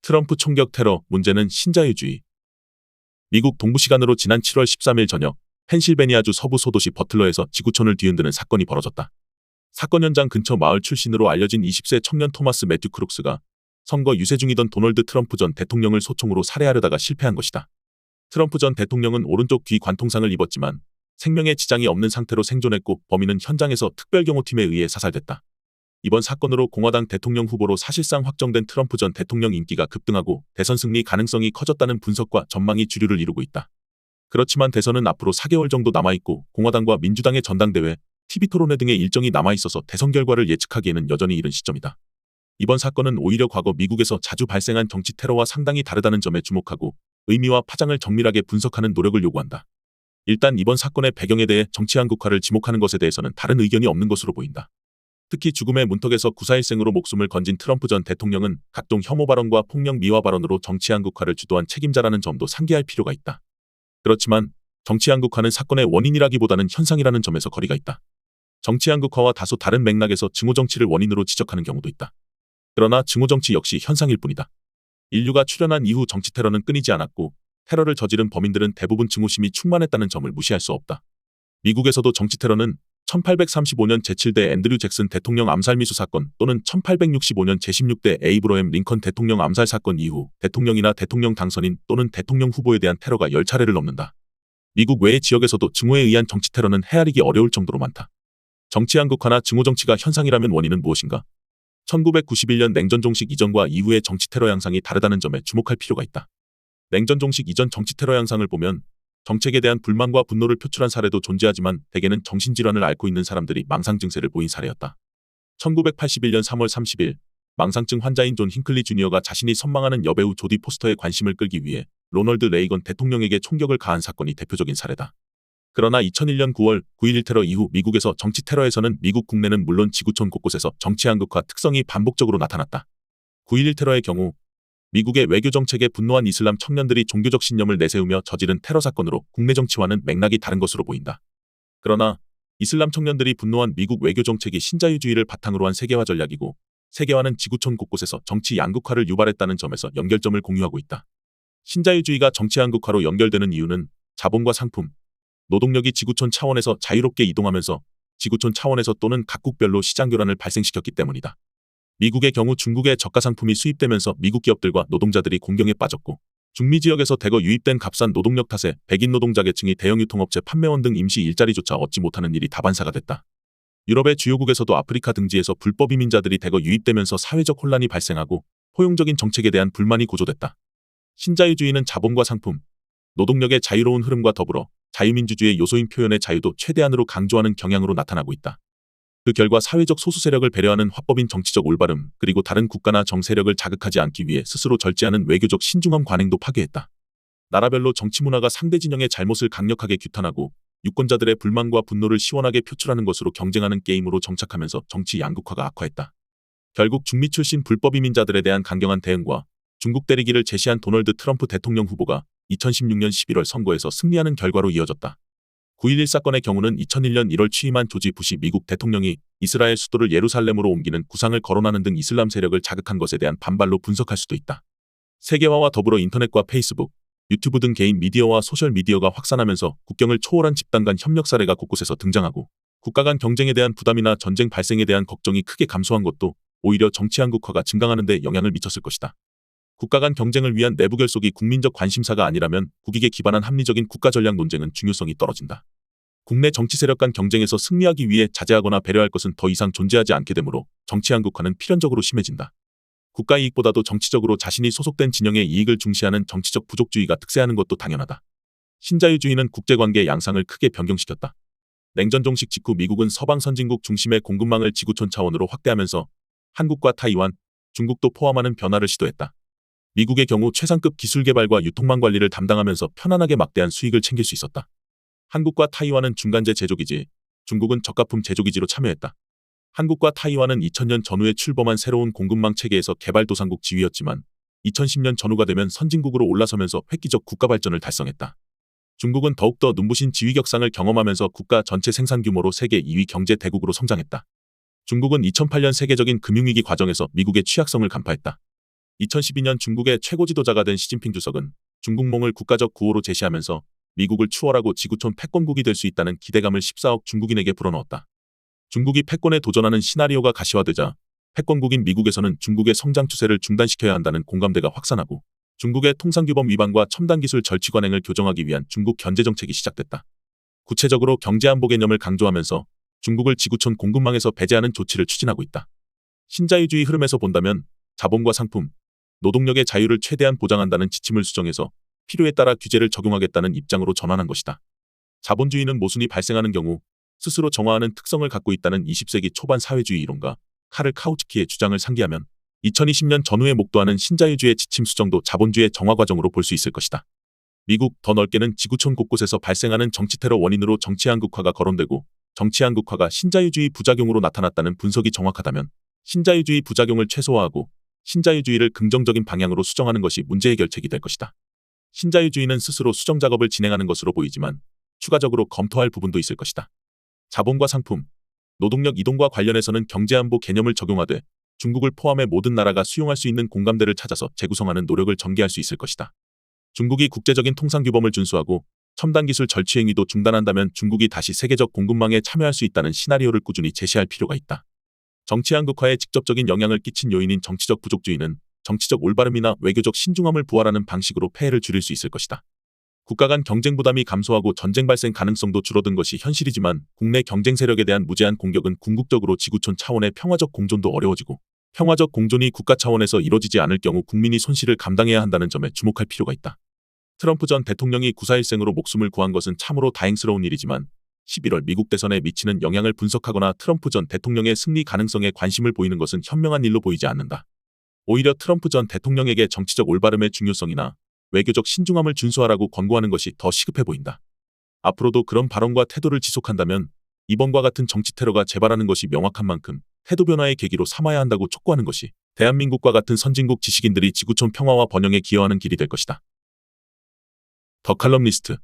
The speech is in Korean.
트럼프 총격 테러, 문제는 신자유주의. 미국 동부 시간으로 지난 7월 13일 저녁 펜실베니아주 서부 소도시 버틀러에서 지구촌을 뒤흔드는 사건이 벌어졌다. 사건 현장 근처 마을 출신으로 알려진 20세 청년 토마스 매튜 크룩스가 선거 유세 중이던 도널드 트럼프 전 대통령을 소총으로 살해하려다가 실패한 것이다. 트럼프 전 대통령은 오른쪽 귀 관통상을 입었지만 생명에 지장이 없는 상태로 생존했고 범인은 현장에서 특별경호팀에 의해 사살됐다. 이번 사건으로 공화당 대통령 후보로 사실상 확정된 트럼프 전 대통령 인기가 급등하고 대선 승리 가능성이 커졌다는 분석과 전망이 주류를 이루고 있다. 그렇지만 대선은 앞으로 4개월 정도 남아있고 공화당과 민주당의 전당대회, TV토론회 등의 일정이 남아있어서 대선 결과를 예측하기에는 여전히 이른 시점이다. 이번 사건은 오히려 과거 미국에서 자주 발생한 정치 테러와 상당히 다르다는 점에 주목하고 의미와 파장을 정밀하게 분석하는 노력을 요구한다. 일단 이번 사건의 배경에 대해 정치 한국화를 지목하는 것에 대해서는 다른 의견이 없는 것으로 보인다. 특히 죽음의 문턱에서 구사일생으로 목숨을 건진 트럼프 전 대통령은 각종 혐오 발언과 폭력 미화 발언으로 정치 한국화를 주도한 책임자라는 점도 상기할 필요가 있다. 그렇지만 정치 한국화는 사건의 원인이라기보다는 현상이라는 점에서 거리가 있다. 정치 한국화와 다소 다른 맥락에서 증오정치를 원인으로 지적하는 경우도 있다. 그러나 증오정치 역시 현상일 뿐이다. 인류가 출현한 이후 정치 테러는 끊이지 않았고 테러를 저지른 범인들은 대부분 증오심이 충만했다는 점을 무시할 수 없다. 미국에서도 정치 테러는 1835년 제7대 앤드류 잭슨 대통령 암살 미수 사건 또는 1865년 제16대 에이브러햄 링컨 대통령 암살 사건 이후 대통령이나 대통령 당선인 또는 대통령 후보에 대한 테러가 10차례를 넘는다. 미국 외의 지역에서도 증오에 의한 정치 테러는 헤아리기 어려울 정도로 많다. 정치 한국화나 증오정치가 현상이라면 원인은 무엇인가? 1991년 냉전 종식 이전과 이후의 정치 테러 양상이 다르다는 점에 주목할 필요가 있다. 냉전 종식 이전 정치 테러 양상을 보면 정책에 대한 불만과 분노를 표출한 사례도 존재하지만 대개는 정신질환을 앓고 있는 사람들이 망상 증세를 보인 사례였다. 1981년 3월 30일 망상증 환자인 존 힌클리 주니어가 자신이 선망하는 여배우 조디 포스터의 관심을 끌기 위해 로널드 레이건 대통령에게 총격을 가한 사건이 대표적인 사례다. 그러나 2001년 9월 9.11 테러 이후 미국에서 정치 테러에서는 미국 국내는 물론 지구촌 곳곳에서 정치 한국화 특성이 반복적으로 나타났다. 9.11 테러의 경우 미국의 외교 정책에 분노한 이슬람 청년들이 종교적 신념을 내세우며 저지른 테러 사건으로 국내 정치와는 맥락이 다른 것으로 보인다. 그러나 이슬람 청년들이 분노한 미국 외교 정책이 신자유주의를 바탕으로 한 세계화 전략이고 세계화는 지구촌 곳곳에서 정치 양극화를 유발했다는 점에서 연결점을 공유하고 있다. 신자유주의가 정치 양극화로 연결되는 이유는 자본과 상품, 노동력이 지구촌 차원에서 자유롭게 이동하면서 지구촌 차원에서 또는 각국별로 시장 교란을 발생시켰기 때문이다. 미국의 경우 중국의 저가 상품이 수입되면서 미국 기업들과 노동자들이 공경에 빠졌고 중미 지역에서 대거 유입된 값싼 노동력 탓에 백인 노동자 계층이 대형 유통업체 판매원 등 임시 일자리조차 얻지 못하는 일이 다반사가 됐다. 유럽의 주요국에서도 아프리카 등지에서 불법 이민자들이 대거 유입되면서 사회적 혼란이 발생하고 포용적인 정책에 대한 불만이 고조됐다. 신자유주의는 자본과 상품, 노동력의 자유로운 흐름과 더불어 자유민주주의 요소인 표현의 자유도 최대한으로 강조하는 경향으로 나타나고 있다. 그 결과 사회적 소수 세력을 배려하는 화법인 정치적 올바름 그리고 다른 국가나 정세력을 자극하지 않기 위해 스스로 절제하는 외교적 신중함 관행도 파괴했다. 나라별로 정치 문화가 상대 진영의 잘못을 강력하게 규탄하고 유권자들의 불만과 분노를 시원하게 표출하는 것으로 경쟁하는 게임으로 정착하면서 정치 양극화가 악화했다. 결국 중미 출신 불법 이민자들에 대한 강경한 대응과 중국 때리기를 제시한 도널드 트럼프 대통령 후보가 2016년 11월 선거에서 승리하는 결과로 이어졌다. 9.11 사건의 경우는 2001년 1월 취임한 조지 부시 미국 대통령이 이스라엘 수도를 예루살렘으로 옮기는 구상을 거론하는 등 이슬람 세력을 자극한 것에 대한 반발로 분석할 수도 있다. 세계화와 더불어 인터넷과 페이스북, 유튜브 등 개인 미디어와 소셜미디어가 확산하면서 국경을 초월한 집단 간 협력 사례가 곳곳에서 등장하고 국가 간 경쟁에 대한 부담이나 전쟁 발생에 대한 걱정이 크게 감소한 것도 오히려 정치 한국화가 증강하는 데 영향을 미쳤을 것이다. 국가 간 경쟁을 위한 내부 결속이 국민적 관심사가 아니라면 국익에 기반한 합리적인 국가 전략 논쟁은 중요성이 떨어진다. 국내 정치 세력 간 경쟁에서 승리하기 위해 자제하거나 배려할 것은 더 이상 존재하지 않게 되므로 정치 한국화는 필연적으로 심해진다. 국가 이익보다도 정치적으로 자신이 소속된 진영의 이익을 중시하는 정치적 부족주의가 득세하는 것도 당연하다. 신자유주의는 국제관계 양상을 크게 변경시켰다. 냉전 종식 직후 미국은 서방 선진국 중심의 공급망을 지구촌 차원으로 확대하면서 한국과 타이완, 중국도 포함하는 변화를 시도했다. 미국의 경우 최상급 기술 개발과 유통망 관리를 담당하면서 편안하게 막대한 수익을 챙길 수 있었다. 한국과 타이완은 중간재 제조기지, 중국은 저가품 제조기지로 참여했다. 한국과 타이완은 2000년 전후에 출범한 새로운 공급망 체계에서 개발도상국 지위였지만 2010년 전후가 되면 선진국으로 올라서면서 획기적 국가 발전을 달성했다. 중국은 더욱더 눈부신 지위 격상을 경험하면서 국가 전체 생산 규모로 세계 2위 경제 대국으로 성장했다. 중국은 2008년 세계적인 금융위기 과정에서 미국의 취약성을 간파했다. 2012년 중국의 최고 지도자가 된 시진핑 주석은 중국몽을 국가적 구호로 제시하면서 미국을 추월하고 지구촌 패권국이 될 수 있다는 기대감을 14억 중국인에게 불어넣었다. 중국이 패권에 도전하는 시나리오가 가시화되자 패권국인 미국에서는 중국의 성장 추세를 중단시켜야 한다는 공감대가 확산하고 중국의 통상규범 위반과 첨단 기술 절취 관행을 교정하기 위한 중국 견제 정책이 시작됐다. 구체적으로 경제안보 개념을 강조하면서 중국을 지구촌 공급망에서 배제하는 조치를 추진하고 있다. 신자유주의 흐름에서 본다면 자본과 상품, 노동력의 자유를 최대한 보장한다는 지침을 수정해서 필요에 따라 규제를 적용하겠다는 입장으로 전환한 것이다. 자본주의는 모순이 발생하는 경우 스스로 정화하는 특성을 갖고 있다는 20세기 초반 사회주의 이론가 카를 카우츠키의 주장을 상기하면 2020년 전후에 목도하는 신자유주의 지침 수정도 자본주의 정화 과정으로 볼 수 있을 것이다. 미국, 더 넓게는 지구촌 곳곳에서 발생하는 정치 테러 원인으로 정치 한국화가 거론되고 정치 한국화가 신자유주의 부작용으로 나타났다는 분석이 정확하다면 신자유주의 부작용을 최소화하고 신자유주의를 긍정적인 방향으로 수정하는 것이 문제 해결책이 될 것이다. 신자유주의는 스스로 수정 작업을 진행하는 것으로 보이지만 추가적으로 검토할 부분도 있을 것이다. 자본과 상품, 노동력 이동과 관련해서는 경제안보 개념을 적용하되 중국을 포함해 모든 나라가 수용할 수 있는 공감대를 찾아서 재구성하는 노력을 전개할 수 있을 것이다. 중국이 국제적인 통상규범을 준수하고 첨단 기술 절취 행위도 중단한다면 중국이 다시 세계적 공급망에 참여할 수 있다는 시나리오를 꾸준히 제시할 필요가 있다. 정치 한국화에 직접적인 영향을 끼친 요인인 정치적 부족주의는 정치적 올바름이나 외교적 신중함을 부활하는 방식으로 폐해를 줄일 수 있을 것이다. 국가 간 경쟁 부담이 감소하고 전쟁 발생 가능성도 줄어든 것이 현실이지만 국내 경쟁 세력에 대한 무제한 공격은 궁극적으로 지구촌 차원의 평화적 공존도 어려워지고 평화적 공존이 국가 차원에서 이뤄지지 않을 경우 국민이 손실을 감당해야 한다는 점에 주목할 필요가 있다. 트럼프 전 대통령이 구사일생으로 목숨을 구한 것은 참으로 다행스러운 일이지만 11월 미국 대선에 미치는 영향을 분석하거나 트럼프 전 대통령의 승리 가능성에 관심을 보이는 것은 현명한 일로 보이지 않는다. 오히려 트럼프 전 대통령에게 정치적 올바름의 중요성이나 외교적 신중함을 준수하라고 권고하는 것이 더 시급해 보인다. 앞으로도 그런 발언과 태도를 지속한다면 이번과 같은 정치 테러가 재발하는 것이 명확한 만큼 태도 변화의 계기로 삼아야 한다고 촉구하는 것이 대한민국과 같은 선진국 지식인들이 지구촌 평화와 번영에 기여하는 길이 될 것이다. 더 칼럼니스트